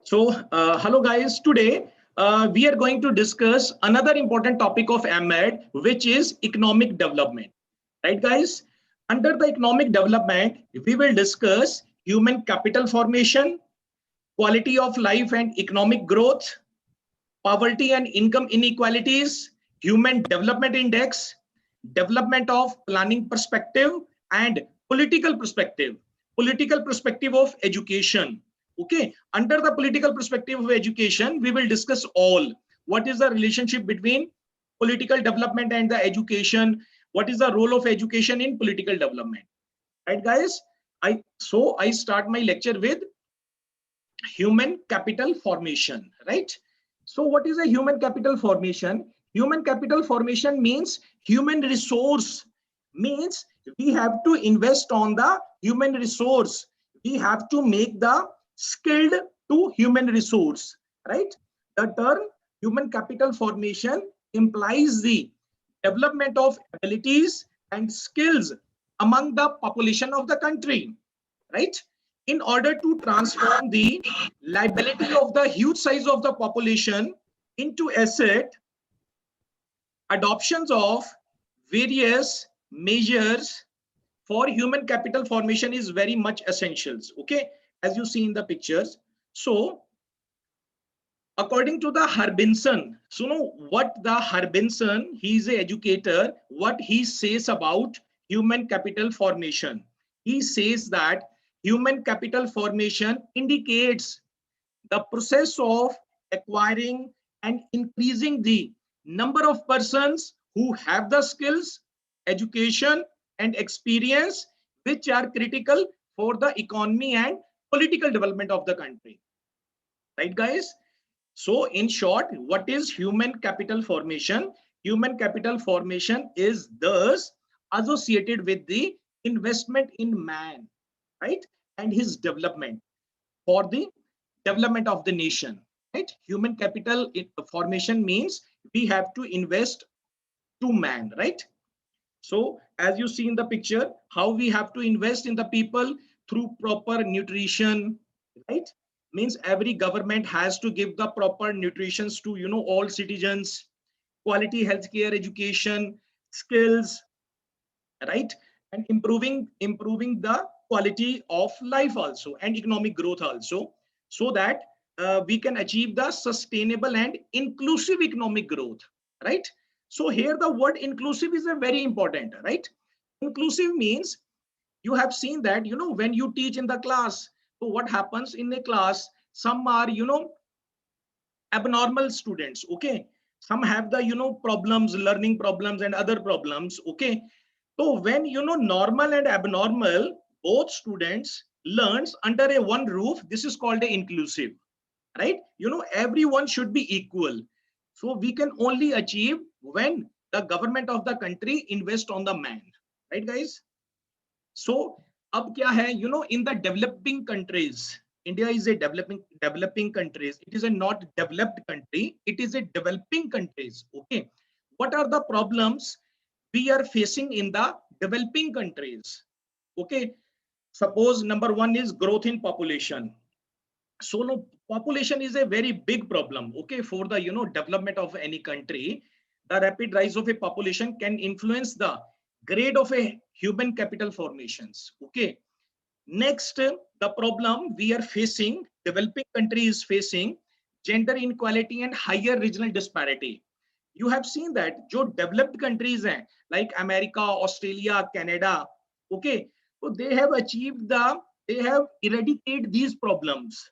Hello guys. Today we are going to discuss another important topic of MEd, which is economic development. Right, guys? Under the economic development, we will discuss human capital formation, quality of life and economic growth, poverty and income inequalities, human development index, development of planning perspective, and political perspective of education. Okay, under the political perspective of education, we will discuss all. What is the relationship between political development and the education? What is the role of education in political development? Right, guys? I start my lecture with human capital formation, right? So what is a human capital formation? Human capital formation means human resource, means we have to invest on the human resource. We have to make the skilled to human resource, right? The term human capital formation implies the development of abilities and skills among the population of the country, right? In order to transform the liability of the huge size of the population into asset, adoptions of various measures for human capital formation is very much essentials. Okay, as you see in the pictures. So according to the Harbinson, so know what the Harbinson, he is an educator, what he says about human capital formation. He says that human capital formation indicates the process of acquiring and increasing the number of persons who have the skills, education, and experience which are critical for the economy and political development of the country. Right, guys? So in short, what is human capital formation? Human capital formation is thus associated with the investment in man, right? And his development for the development of the nation, right? Human capital formation means we have to invest to man, right? So as you see in the picture, how we have to invest in the people through proper nutrition, right? Means every government has to give the proper nutrition to all citizens, quality healthcare, education, skills, right? And improving the quality of life also and economic growth also, so that we can achieve the sustainable and inclusive economic growth, right? So here the word inclusive is a very important, right? Inclusive means you have seen that when you teach in the class, so what happens in a class, some are abnormal students, okay, some have the problems, learning problems and other problems, okay. So when normal and abnormal both students learns under a one roof, this is called a inclusive, right? Everyone should be equal. So we can only achieve when the government of the country invest on the man, right, guys? So अब क्या है, in the developing countries, India is a developing countries. It is a not developed country. It is a developing countries. Okay, what are the problems we are facing in the developing countries? Okay, suppose number one is growth in population. So no, population is a very big problem. Okay, for the development of any country, the rapid rise of a population can influence the grade of a human capital formations. Okay. Next, the problem we are facing, developing country is facing gender inequality and higher regional disparity. You have seen that जो developed countries हैं, like America, Australia, Canada, okay, so they have eradicated these problems,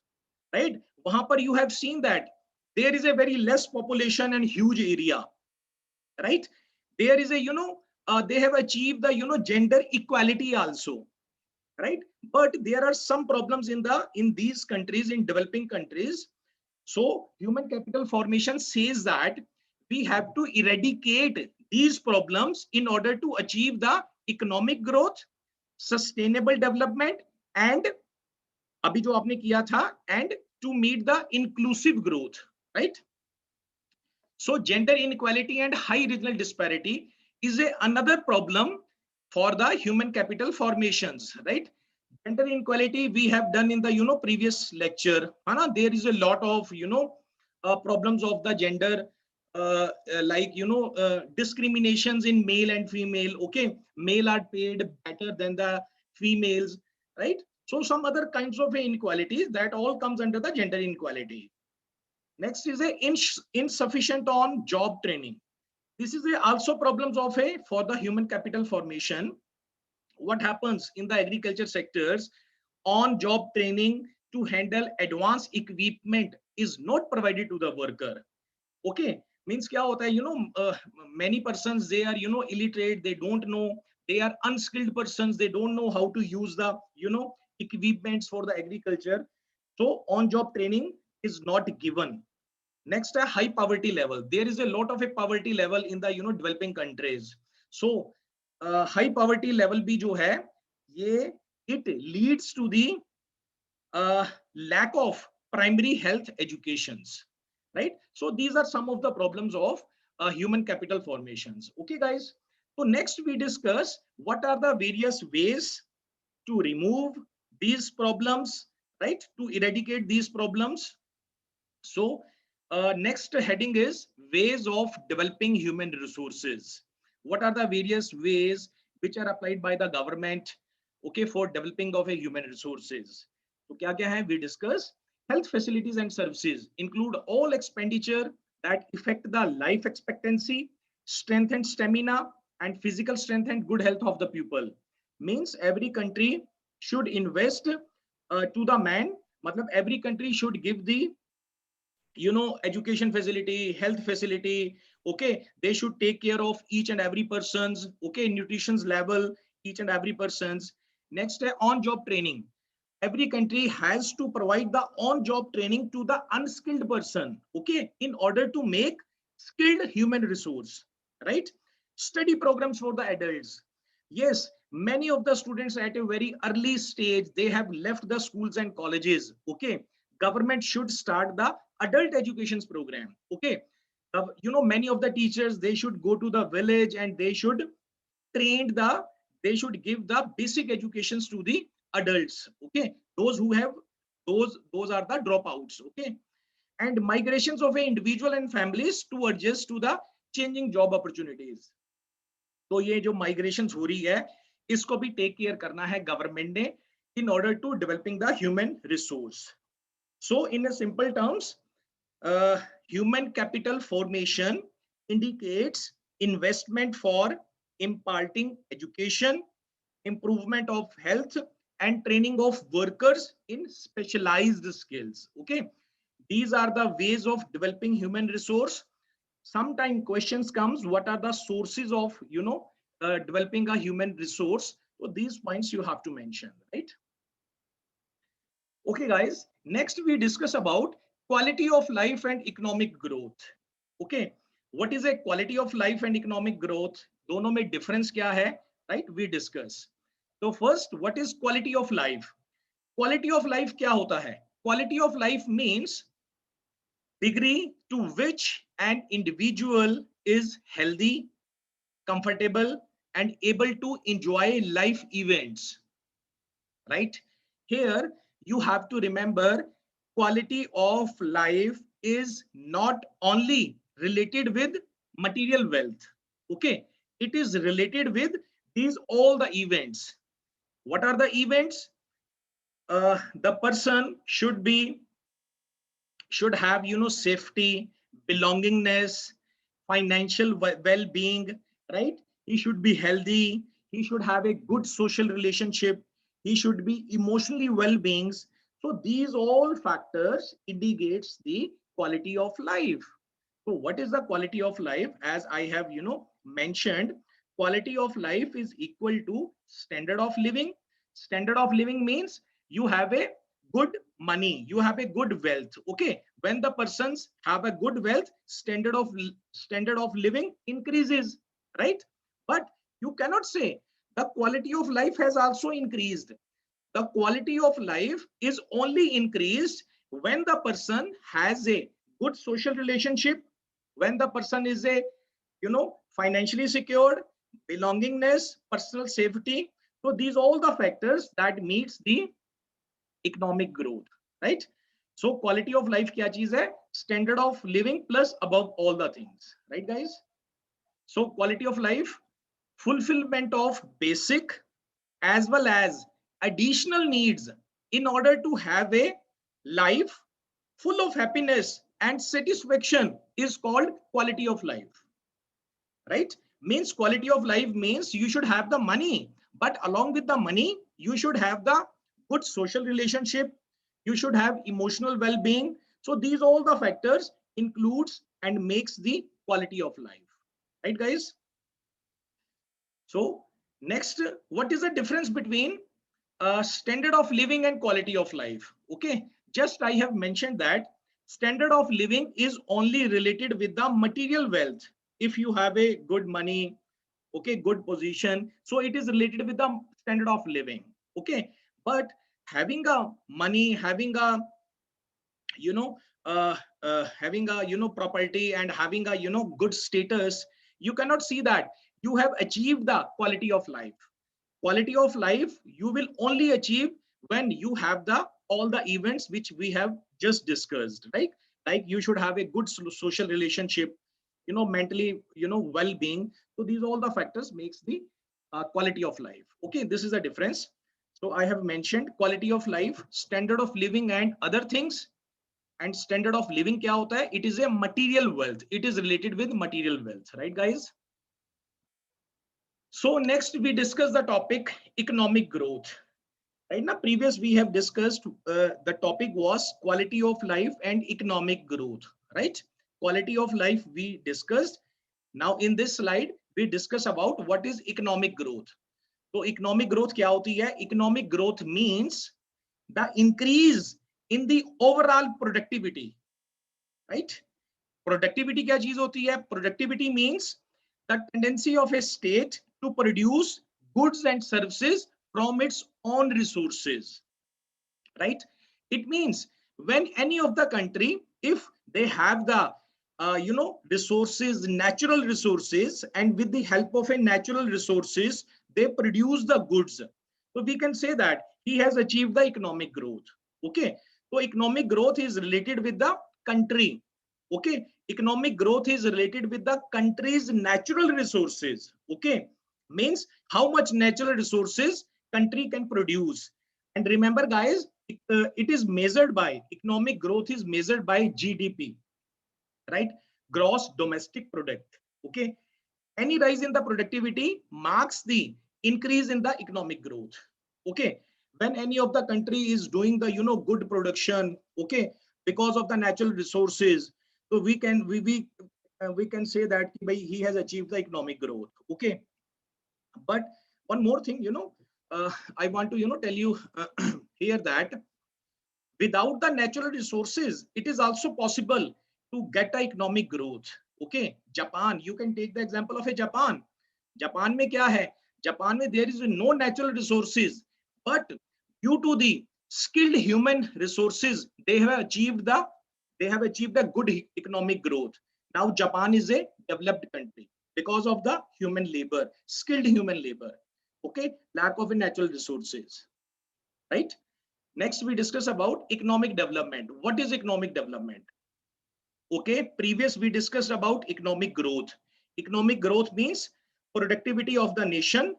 right? वहां पर you have seen that there is a very less population and huge area, right? There is a they have achieved the gender equality also, right? But there are some problems in these countries, in developing countries. So human capital formation says that we have to eradicate these problems in order to achieve the economic growth, sustainable development, and अभी जो आपने किया था, and to meet the inclusive growth, right? So gender inequality and high regional disparity is another problem for the human capital formations, right? Gender inequality we have done in the previous lecture. Hana, there is a lot of problems of the gender, like discriminations in male and female. Okay, male are paid better than the females, right? So some other kinds of inequalities that all comes under the gender inequality. Next is a insufficient on job training. This is also problems of a for the human capital formation. What happens in the agriculture sectors, on job training to handle advanced equipment is not provided to the worker. Okay, means kya hota hai, many persons, they are illiterate, they don't know, they are unskilled persons, they don't know how to use the equipments for the agriculture. So on job training is not given. Next, a high poverty level. There is a lot of a poverty level in the developing countries. So high poverty level bhi jo hai, ye it leads to the lack of primary health educations, right? So these are some of the problems of human capital formations. Okay, guys. So next we discuss what are the various ways to remove these problems, right? To eradicate these problems. So next heading is ways of developing human resources. What are the various ways which are applied by the government, okay, for developing of a human resources? So kya kya hai? We discuss health facilities and services include all expenditure that affect the life expectancy, strength and stamina, and physical strength and good health of the people. Means every country should invest to the man. Matlab every country should give the education facility, health facility. Okay, they should take care of each and every person's, okay, nutrition's level, each and every person's. Next, on job training. Every country has to provide the on job training to the unskilled person, okay, in order to make skilled human resource, right? Study programs for the adults. Yes, many of the students at a very early stage, they have left the schools and colleges. Okay, government should start the adult educations program. Okay, many of the teachers, they should go to the village and they should train the, they should give the basic educations to the adults. Okay, those who have, those are the dropouts. Okay, and migrations of an individual and families to adjust to the changing job opportunities. तो ये जो migration हो रही है, इसको भी take care करना है गवर्नमेंट ने in order to developing the human resource. So in a simple terms, human capital formation indicates investment for imparting education, improvement of health, and training of workers in specialized skills. Okay, these are the ways of developing human resource. Sometime questions comes, what are the sources of developing a human resource? So these points you have to mention, right? Okay, guys, next we discuss about quality of life and economic growth. Okay, what is a quality of life and economic growth? दोनों में difference क्या है? Right, we discuss. So first, what is quality of life? Quality of life क्या होता है? Quality of life means degree to which an individual is healthy, comfortable, and able to enjoy life events, right? Here you have to remember, quality of life is not only related with material wealth. Okay, it is related with these all the events. What are the events? The person should have safety, belongingness, financial well-being, right? He should be healthy, he should have a good social relationship, he should be emotionally well-being. So these all factors indicates the quality of life. So what is the quality of life? As I have mentioned, quality of life is equal to standard of living. Standard of living means you have a good money, you have a good wealth. Okay, when the persons have a good wealth, standard of living increases, right? But you cannot say the quality of life has also increased. The quality of life is only increased when the person has a good social relationship, when the person is a financially secured, belongingness, personal safety, So these all the factors that meets the economic growth, right? So quality of life क्या चीज है? Standard of living plus above all the things, right guys? So quality of life, fulfillment of basic as well as additional needs in order to have a life full of happiness and satisfaction is called quality of life, right? Means quality of life means you should have the money, but along with the money you should have the good social relationship, you should have emotional well-being. So these all the factors includes and makes the quality of life, right guys? So next, what is the difference between standard of living and quality of life? Okay, just I have mentioned that standard of living is only related with the material wealth. If you have a good money, okay, good position, so it is related with the standard of living. Okay, but having a money, having a you know having a property and having a good status, you cannot see that you have achieved the quality of life. Quality of life you will only achieve when you have the all the events which we have just discussed, right? Like you should have a good social relationship, mentally, well-being. So these all the factors makes the quality of life. Okay, this is a difference. So I have mentioned quality of life, standard of living and other things. And standard of living क्या होता है? It is a material wealth, it is related with material wealth, right guys? So next we discuss the topic economic growth. Right now, previous we have discussed the topic was quality of life and economic growth, right? Quality of life we discussed. Now in this slide we discuss about what is economic growth. So economic growth क्या होती है? Economic growth means the increase in the overall productivity, right? Productivity क्या चीज होती है? Productivity means the tendency of a state to produce goods and services from its own resources, right? It means when any of the country, if they have the resources, natural resources, and with the help of a natural resources they produce the goods, so we can say that he has achieved the economic growth. Okay, so economic growth is related with the country. Okay, economic growth is related with the country's natural resources. Okay, means how much natural resources country can produce. And remember guys, it is measured by, economic growth is measured by GDP, right? Gross domestic product. Okay, any rise in the productivity marks the increase in the economic growth. Okay, when any of the country is doing the good production, okay, because of the natural resources, so we can say that he has achieved the economic growth. Okay, but one more thing, I want to tell you here that without the natural resources it is also possible to get the economic growth. Okay, Japan, you can take the example of a Japan. Japan में क्या है? Japan में there is no natural resources, but due to the skilled human resources they have achieved a good economic growth. Now Japan is a developed country because of the human labor, skilled human labor. Okay, lack of natural resources, right? Next we discuss about economic development. What is economic development? Okay, previous we discussed about economic growth. Economic growth means productivity of the nation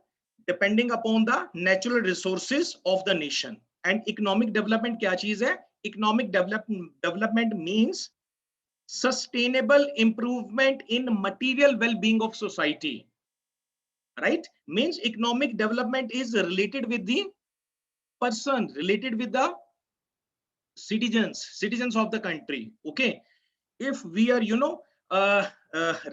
depending upon the natural resources of the nation. And economic development क्या चीज है? Economic development means sustainable improvement in material well-being of society, right? Means economic development is related with the person, related with the citizens of the country. Okay, if we are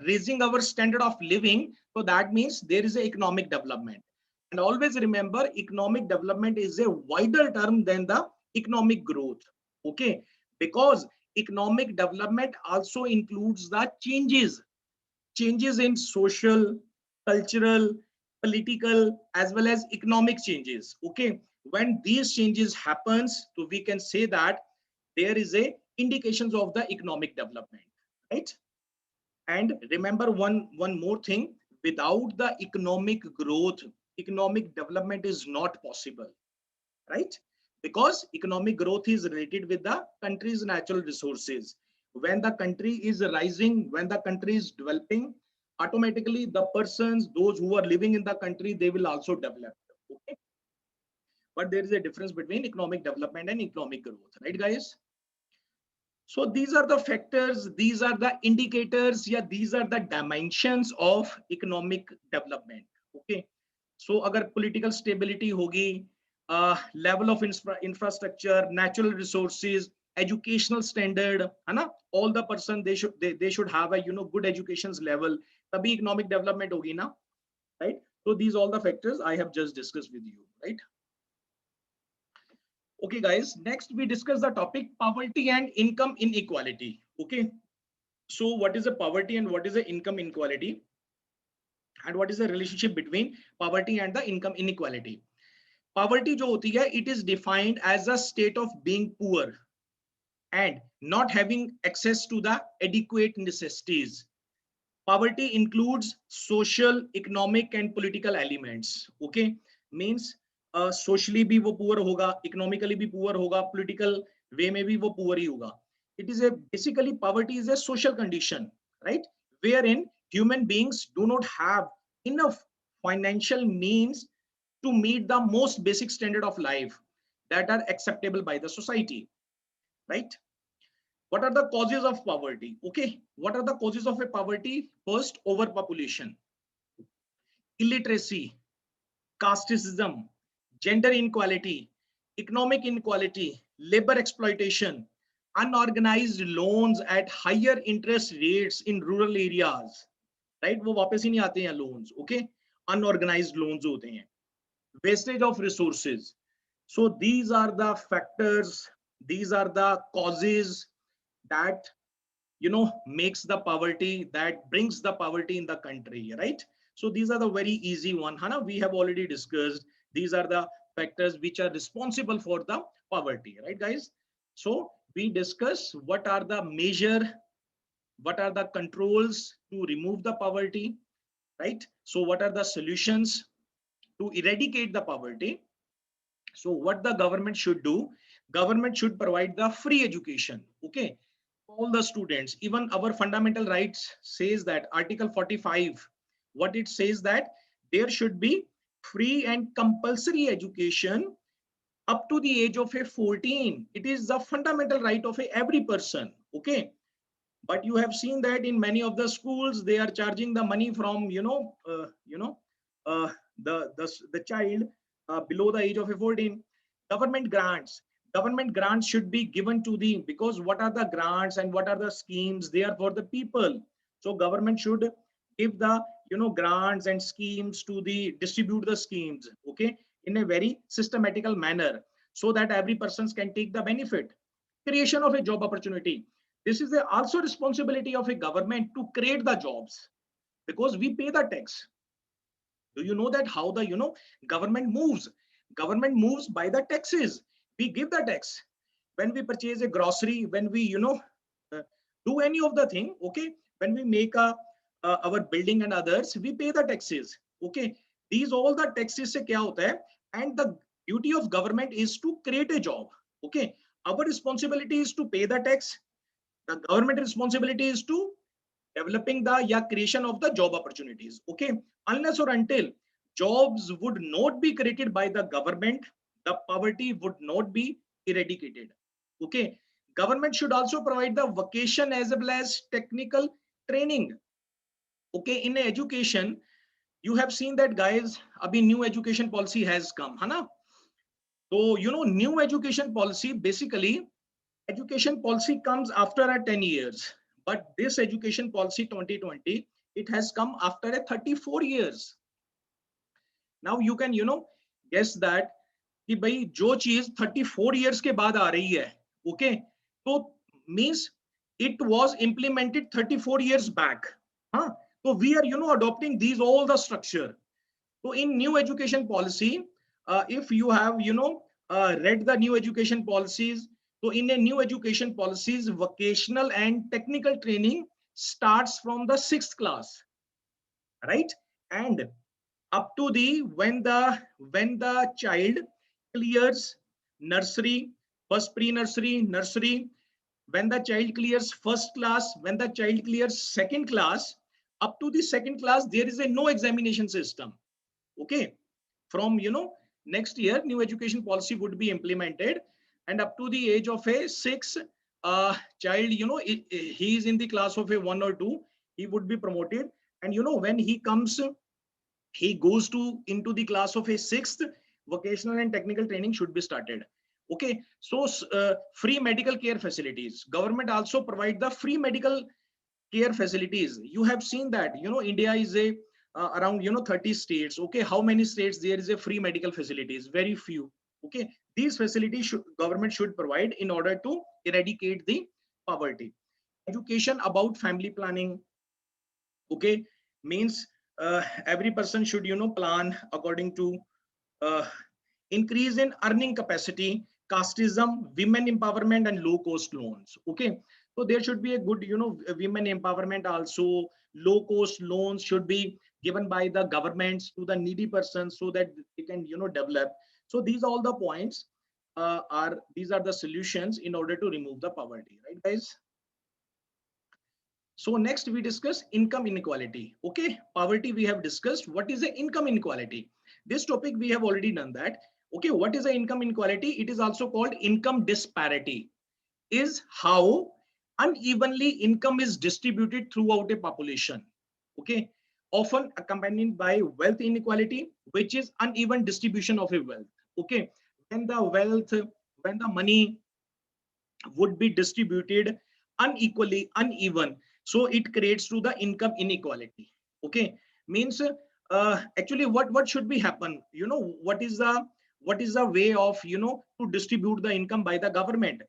raising our standard of living, so that means there is a economic development. And always remember, economic development is a wider term than the economic growth. Okay, because economic development also includes the changes in social, cultural, political, as well as economic changes. Okay, when these changes happens, so we can say that there is a indications of the economic development, right? And remember one more thing, without the economic growth economic development is not possible, right? Because economic growth is related with the country's natural resources. When the country is rising, when the country is developing, automatically the persons, those who are living in the country, they will also develop. Okay, but there is a difference between economic development and economic growth, right, guys? So these are the factors, these are the indicators, yeah, these are the dimensions of economic development. Okay, so agar political stability hogi, level of infrastructure, natural resources, educational standard, है ना, all the person they should have a good education's level, तभी economic development होगी ना, right? So these all the factors I have just discussed with you, right? Okay, guys, next we discuss the topic poverty and income inequality. Okay, so what is the poverty and what is the income inequality, and what is the relationship between poverty and the income inequality? Poverty जो होती है, it is defined as a state of being poor and not having access to the adequate necessities. Poverty includes social, economic and political elements. Okay, means socially भी वो poor होगा, economically भी poor होगा, political way में भी वो poor ही होगा. It is a basically poverty is a social condition, right? Wherein human beings do not have enough financial means to meet the most basic standard of life that are acceptable by the society, right? What are the causes of poverty? Okay, what are the causes of a poverty? First, overpopulation, illiteracy, casteism, gender inequality, economic inequality, labor exploitation, unorganized loans at higher interest rates in rural areas, right? वो वापस ही नहीं आते हैं loans, okay? Unorganized loans होते हैं. Wastage of resources. So these are the factors, these are the causes that makes the poverty, that brings the poverty in the country, right? So these are the very easy one, Hana, we have already discussed. These are the factors which are responsible for the poverty, right, guys? So we discuss what are the measure, what are the controls to remove the poverty, right? So what are the solutions to eradicate the poverty? So what the government should do? Government should provide the free education, okay? All the students, even our fundamental rights says that Article 45, what it says that there should be free and compulsory education up to the age of a 14. It is the fundamental right of every person, okay? But you have seen that in many of the schools they are charging the money from the child below the age of 14. Government grants, government grants should be given to the, because what are the grants and what are the schemes, they are for the people. So government should give the grants and schemes to the distribute the schemes, okay, in a very systematical manner, so that every person can take the benefit. Creation of a job opportunity, this is also responsibility of a government to create the jobs, because we pay the tax. Do you know that how the government moves? Government moves by the taxes. We give the tax when we purchase a grocery, when we do any of the thing, okay, when we make our building and others, we pay the taxes, okay. These all the taxes se kya hota hai? And the duty of government is to create a job, okay. Our responsibility is to pay the tax, the government responsibility is to developing the creation of the job opportunities, okay. Unless or until jobs would not be created by the government, the poverty would not be eradicated, okay. Government should also provide the vocation as well as technical training, okay. In education, you have seen that, guys, abhi new education policy has come, है ना? So new education policy, basically education policy comes after a 10 years, but this education policy 2020, it has come after a 34 years. Now you can guess that कि भाई जो चीज 34 years के बाद आ रही है, okay, तो means it was implemented 34 years back, huh? So we are adopting these all the structure. So in new education policy, if you have read the new education policies, so in a new education policies, vocational and technical training starts from the 6th class, right? And up to the when the child clears nursery, first pre-nursery, nursery, when the child clears first class, when the child clears second class, up to the second class, there is a no examination system. Okay. From, next year, new education policy would be implemented, and up to the age of a 6 child, he is in the class of a 1 or 2, he would be promoted. And when he goes to into the class of a 6th, vocational and technical training should be started. Okay. So free medical care facilities, government also provide the free medical care facilities. You have seen that, India is a around 30 states. Okay. How many states there is a free medical facilities? Very few. Okay. These facilities government should provide in order to eradicate the poverty. Education about family planning. Okay. Means every person should plan according to uh, increase in earning capacity, casteism, women empowerment, and low cost loans. Okay. So there should be a good, women empowerment also. Low cost loans should be given by the governments to the needy persons so that they can, develop. So these are all the points, these are the solutions in order to remove the poverty, right, guys? So next we discuss income inequality. Okay, poverty we have discussed. What is the income inequality? This topic we have already done that. Okay, what is the income inequality? It is also called income disparity. Is how unevenly income is distributed throughout a population. Okay, often accompanied by wealth inequality, which is uneven distribution of a wealth. Okay, when the wealth, when the money would be distributed unequally, uneven, so it creates to the income inequality. Okay. Means actually what should be happen, what is the way of, to distribute the income by the government.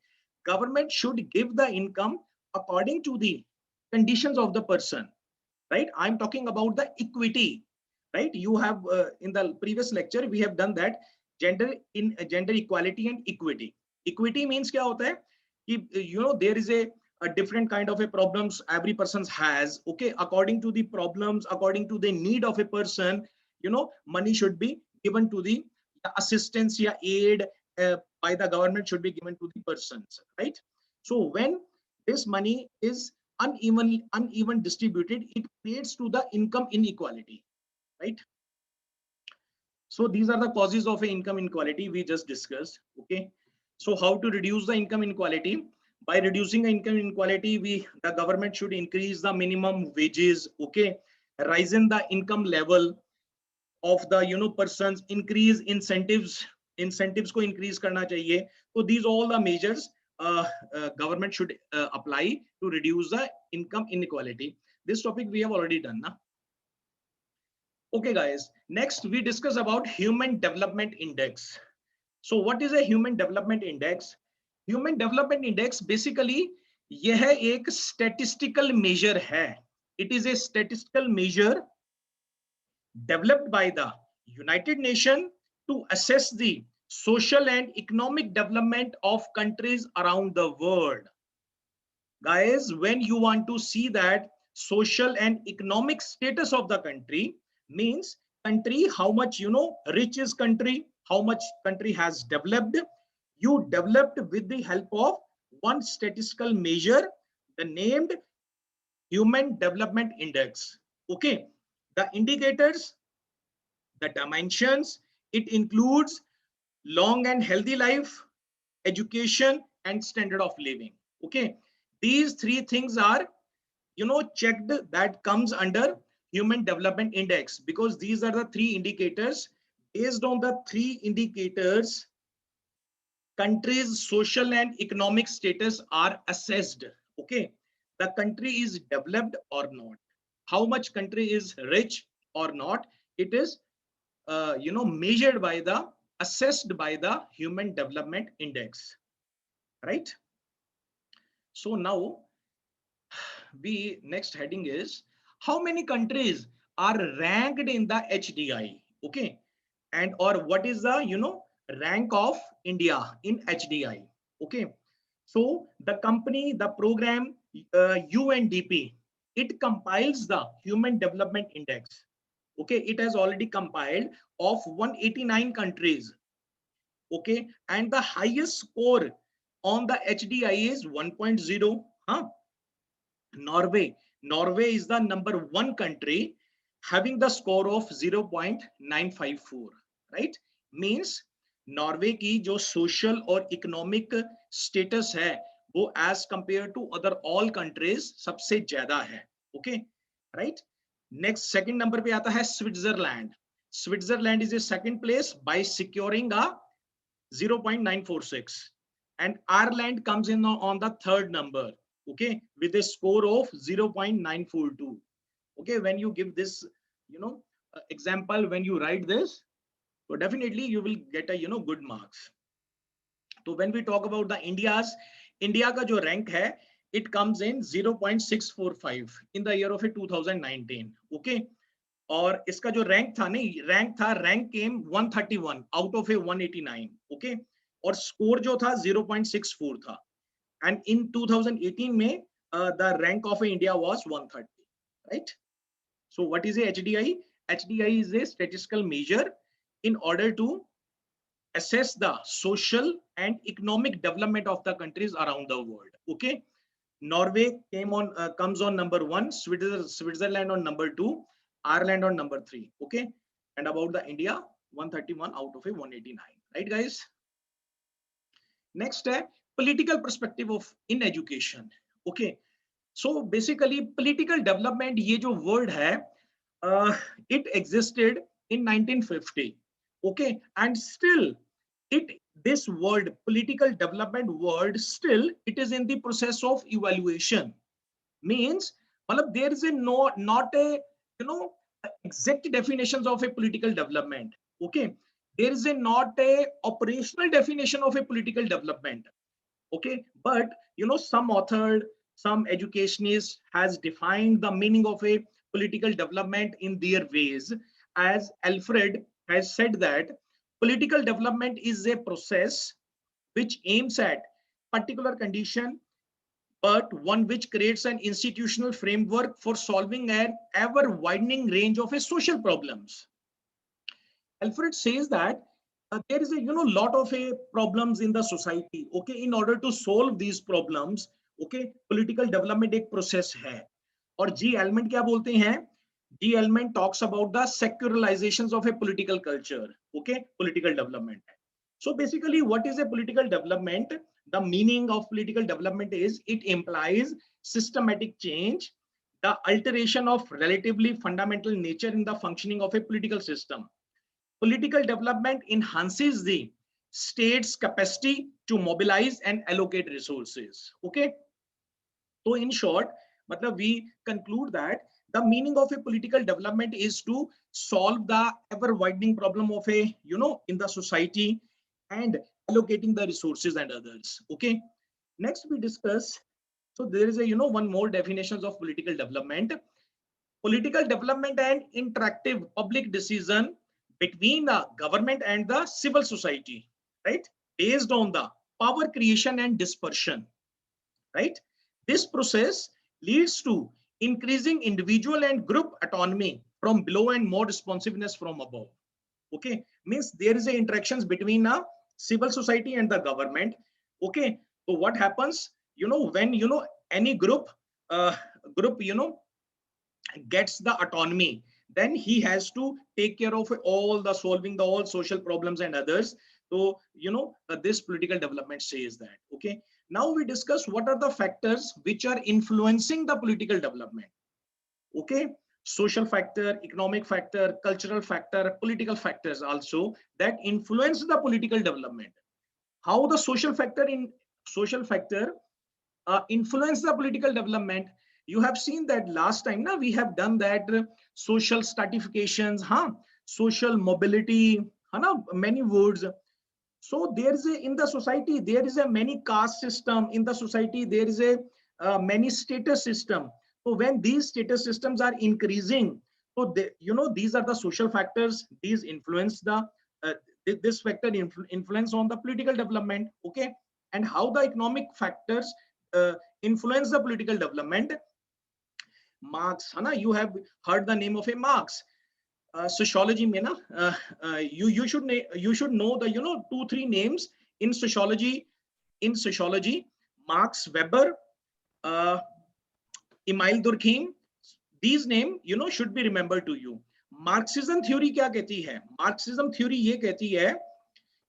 Government should give the income according to the conditions of the person, right? I'm talking about the equity, right? You have in the previous lecture we have done that, gender equality and equity. Equity means kya hota hai ki, there is a different kind of a problems every person has. Okay, according to the problems, according to the need of a person, money should be given to the assistance या aid by the government should be given to the persons, right? So when this money is uneven distributed, it creates to the income inequality, right? So these are the causes of income inequality we just discussed. Okay. So how to reduce the income inequality? By reducing the income inequality, the government should increase the minimum wages. Okay. Rise in the income level of the persons, increase incentives को increase करना चाहिए. So these all the measures government should apply to reduce the income inequality. This topic we have already done now. Okay, guys. Next, we discuss about Human Development Index. So, what is a Human Development Index? Human Development Index basically यह एक statistical measure है. It is a statistical measure developed by the United Nations to assess the social and economic development of countries around the world. Guys, when you want to see that social and economic status of the country, means country, how much rich is country, how much country has developed, you developed with the help of one statistical measure, the named Human Development Index. Okay, the indicators, the dimensions, it includes long and healthy life, education, and standard of living. Okay, these three things are checked, that comes under Human Development Index, because these are the three indicators. Based on the three indicators, countries' social and economic status are assessed. Okay, the country is developed or not, how much country is rich or not, it is measured by the, assessed by the Human Development Index, right? So now we, next heading is how many countries are ranked in the HDI. Okay, and or what is the rank of India in HDI. Okay, so the company, the program UNDP, it compiles the Human Development Index. Okay, it has already compiled of 189 countries. Okay, and the highest score on the HDI is 1.0. Huh? Norway is the number one country having the score of 0.954, right? Means Norway की जो social और economic status है वो as compare to other all countries सबसे ज्यादा है. Okay, right. Next second number पे आता है Switzerland. Switzerland is a second place by securing a 0.946, and Ireland comes in on the third number, okay, with a score of 0.942. Okay, when you give this, example, when you write this, so definitely you will get a good marks. So when we talk about the India का जो rank है, it comes in 0.645 in the year of 2019. Okay, और इसका जो rank came 131 out of a 189. Okay, और score जो था 0.64 था. एंड इन 2018 में the rank of India was 130, right. So what is HDI? HDI is a statistical measure in order to assess the social and economic development of the countries around the world. Okay, Norway comes on number 1, Switzerland on number 2, Ireland on number 3. Okay, and about the India, 131 out of a 189. Right, guys? Next, political perspective of in education. Okay, so basically political development, ये जो word है, it existed in 1950. Okay, and still this word, political development word, still it is in the process of evaluation. Means there is not a exact definitions of a political development. Okay, there is not a operational definition of a political development. Okay, but some author, some educationist has defined the meaning of a political development in their ways. As Alfred has said that political development is a process which aims at particular condition, but one which creates an institutional framework for solving an ever widening range of social problems. Alfred says that there is a lot of problems in the society. Okay, in order to solve these problems, okay, political development एक process है. और G. Elman क्या बोलते हैं? G. Elman talks about the secularizations of a political culture. Okay, political development. So basically, what is a political development? The meaning of political development is it implies systematic change, the alteration of relatively fundamental nature in the functioning of a political system. Political development enhances the state's capacity to mobilize and allocate resources. Okay, so in short, we conclude that the meaning of a political development is to solve the ever widening problem of a in the society and allocating the resources and others. Okay, next we discuss. So there is a one more definitions of political development. Political development and interactive public decision between the government and the civil society, right, based on the power creation and dispersion, right. This process leads to increasing individual and group autonomy from below and more responsiveness from above. Okay, means there is a interactions between a civil society and the government. Okay, so what happens, when any group gets the autonomy, then he has to take care of all the solving the all social problems and others. So this political development says that. Okay, now we discuss what are the factors which are influencing the political development. Okay, social factor, economic factor, cultural factor, political factors also that influence the political development. How the social factor influence the political development? You have seen that last time now we have done that social stratifications, social mobility, many words. So there is in the society there is a many caste system. In the society there is a many status system. So when these status systems are increasing, so these are the social factors. These influence the this factor influence on the political development. Okay, and how the economic factors influence the political development. Marx, you have heard the name of a Marx. sociology में ना you should know the 2-3 names in sociology. In sociology, Max Weber, Emile Durkheim, these name should be remembered to you. Marxism theory क्या कहती है? Marxism theory ये कहती है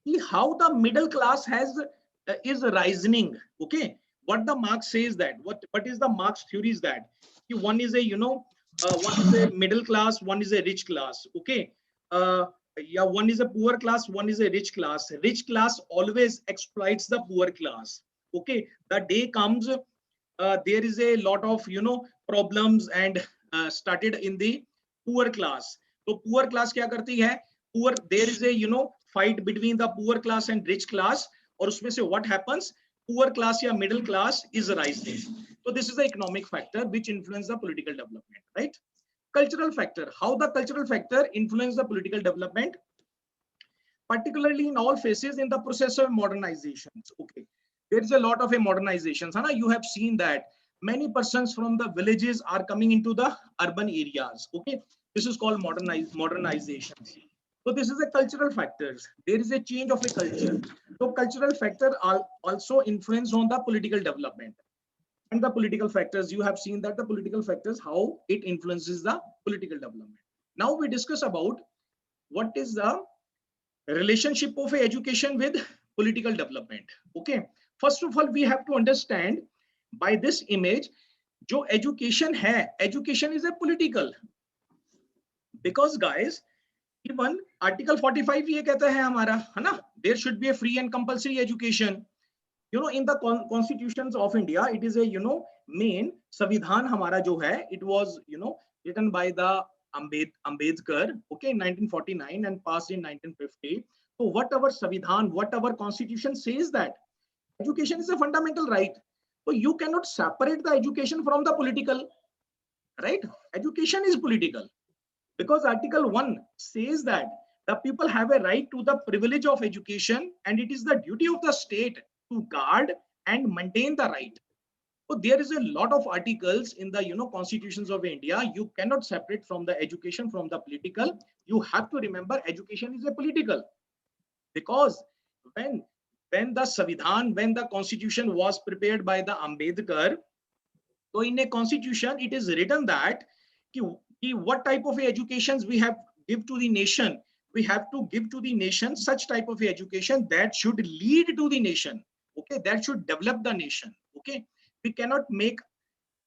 कि how the middle class has is rising. Okay, what the Marx says that what is the Marx theory is that one is a one is a middle class, one is a rich class. Okay, yeah, one is a poor class, one is a rich class. Rich class always exploits the poor class. Okay, the day comes there is a lot of problems and started in the poor class. So poor class क्या करती है? Poor, there is a fight between the poor class and rich class, और उसमें से what happens? Poor class या middle class is rising. So this is the economic factor which influence the political development, right? Cultural factor, how the cultural factor influence the political development, particularly in all phases in the process of modernizations. Okay, there is a lot of a modernizations. Hana? You have seen that many persons from the villages are coming into the urban areas. Okay, this is called modernization. So this is a cultural factors. There is a change of a culture. So cultural factor also influence on the political development. And the political factors, you have seen that the political factors, how it influences the political development. Now we discuss about what is the relationship of education with political development. Okay, first of all we have to understand by this image जो education है, education is a political, because guys even article 45 ये कहता है हमारा, है ना, there should be a free and compulsory education. In the constitutions of India it is a main संविधान हमारा जो है, it was written by the Ambedkar, okay, in 1949 and passed in 1950. So whatever संविधान, whatever constitution says that education is a fundamental right. So you cannot separate the education from the political, right? Education is political because article 1 says that the people have a right to the privilege of education and it is the duty of the state to guard and maintain the right. So there is a lot of articles in the constitutions of India. You cannot separate from the education from the political. You have to remember education is a political, because when the Savidhan, when the constitution was prepared by the Ambedkar, so in a constitution it is written that what type of educations we have give to the nation. We have to give to the nation such type of education that should lead to the nation. Okay, that should develop the nation. Okay, we cannot make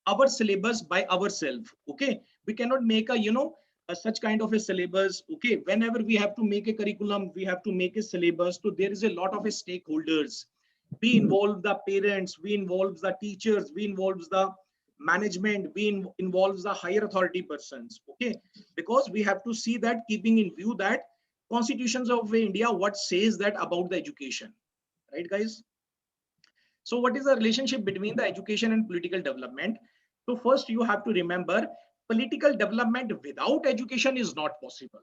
our syllabus by ourselves. Okay, we cannot make a such kind of a syllabus. Okay, whenever we have to make a curriculum, we have to make a syllabus. So there is a lot of stakeholders. We involve the parents, we involve the teachers, we involve the management, we involves the higher authority persons. Okay, because we have to see that, keeping in view that constitutions of India what says that about the education, right guys? So what is the relationship between the education and political development? So first you have to remember, political development without education is not possible,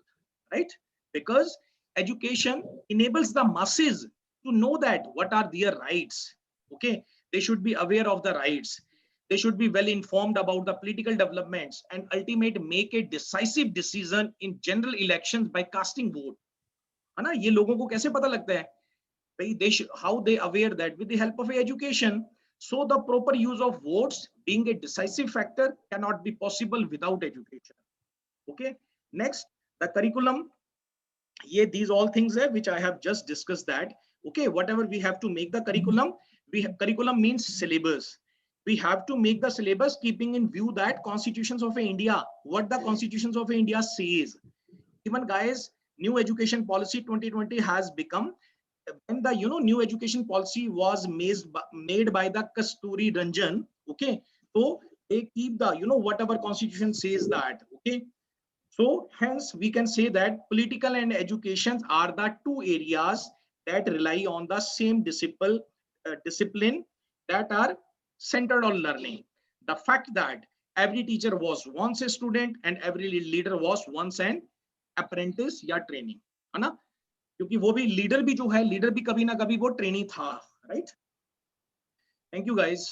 right? Because education enables the masses to know that what are their rights. Okay, they should be aware of the rights. They should be well informed about the political developments and ultimately make a decisive decision in general elections by casting vote. है ना, ये लोगों को कैसे पता लगता है? They should, how they aware that with the help of education. So the proper use of votes being a decisive factor cannot be possible without education. Okay, next the curriculum. Yeah, these all things are which I have just discussed that. Okay, whatever we have to make the curriculum, curriculum means syllabus. We have to make the syllabus keeping in view that constitutions of India, what the constitutions of India says. Even guys, new education policy 2020 has become, when the new education policy was made by the Kasturi Ranjan. Okay, so they keep the whatever constitution says that. Okay, so hence we can say that political and education are the two areas that rely on the same discipline that are centered on learning. The fact that every teacher was once a student and every leader was once an apprentice या training, है ना? क्योंकि वो भी leader भी जो है, leader भी कभी ना कभी वो ट्रेनी था, राइट? Thank you guys.